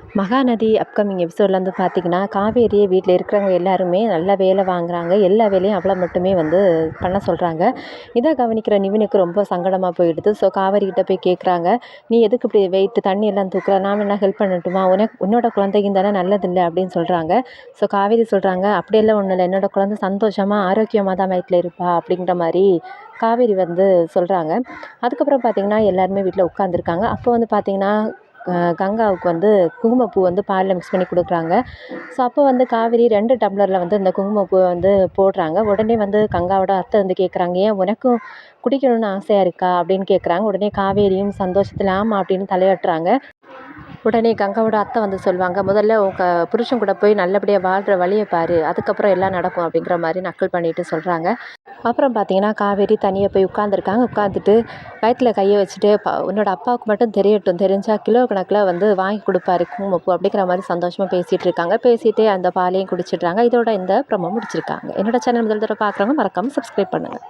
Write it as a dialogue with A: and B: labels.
A: Mahanadi upcoming எபிசோடில் வந்து பார்த்திங்கன்னா, காவேரியை வீட்டில் இருக்கிறவங்க எல்லாருமே நல்லா வேலை வாங்குறாங்க. எல்லா வேலையும் அவளை மட்டுமே வந்து பண்ண சொல்கிறாங்க. இதை கவனிக்கிற நிவினுக்கு ரொம்ப சங்கடமாக போயிடுது. ஸோ காவேரிக்கிட்ட போய் கேட்குறாங்க, "நீ எதுக்கு இப்படி வெயிட் தண்ணியெல்லாம் தூக்குற? நான் வேணா ஹெல்ப் பண்ணட்டுமா? உன்னோட குழந்தையும் தானே நல்லதில்லை" அப்படின்னு சொல்கிறாங்க. ஸோ காவேரி சொல்கிறாங்க, "அப்படியெல்லாம் ஒன்றும் இல்லை, என்னோட குழந்தை சந்தோஷமாக ஆரோக்கியமாக தான் வயிற்றில் இருப்பா" அப்படிங்கிற மாதிரி காவேரி வந்து சொல்கிறாங்க. அதுக்கப்புறம் பார்த்திங்கன்னா எல்லாருமே வீட்டில் உட்காந்துருக்காங்க. அப்போ வந்து பார்த்திங்கன்னா கங்காவுக்கு வந்து குங்குமப்பூ வந்து பாலில் மிக்ஸ் பண்ணி கொடுக்குறாங்க. ஸோ அப்போ வந்து காவேரி 2 டம்ளரில் வந்து அந்த குங்குமப்பூவை வந்து போடுறாங்க. உடனே வந்து கங்காவோட அத்தை வந்து கேட்குறாங்க, "ஏன் உனக்கும் குடிக்கணும்னு ஆசையாக இருக்கா?" அப்படின்னு கேட்குறாங்க. உடனே காவேரியும் சந்தோஷத்தில் ஆமாம் அப்படின்னு தலையாட்டுறாங்க. உடனே கங்காவோட அத்தை வந்து சொல்லுவாங்க, "முதல்ல உங்க புருஷன் கூட போய் நல்லபடியாக வாழ்கிற வழியை பாரு, அதுக்கப்புறம் எல்லாம் நடக்கும்" அப்படிங்கிற மாதிரி நக்கல் பண்ணிட்டு சொல்கிறாங்க. அப்புறம் பார்த்தீங்கன்னா காவேரி தனியாக போய் உட்காந்துருக்காங்க. உட்காந்துட்டு வயித்துல கையை வச்சுட்டு, உன்னோட அப்பாவுக்கு மட்டும் தெரியட்டும், தெரிஞ்சால் கிலோ கணக்கில் வந்து வாங்கி கொடுப்பாரு குங்குமப்பூ" அப்படிங்கிற மாதிரி சந்தோஷமாக பேசிகிட்டு இருக்காங்க. பேசிகிட்டே அந்த பாலையும் குடிச்சிடுறாங்க. இதோட இந்த ப்ரோமோ முடிச்சிருக்காங்க. என்னோட சேனல் முதல் தடவை பார்க்குறவங்க மறக்காமல் சப்ஸ்கிரைப் பண்ணுங்கள்.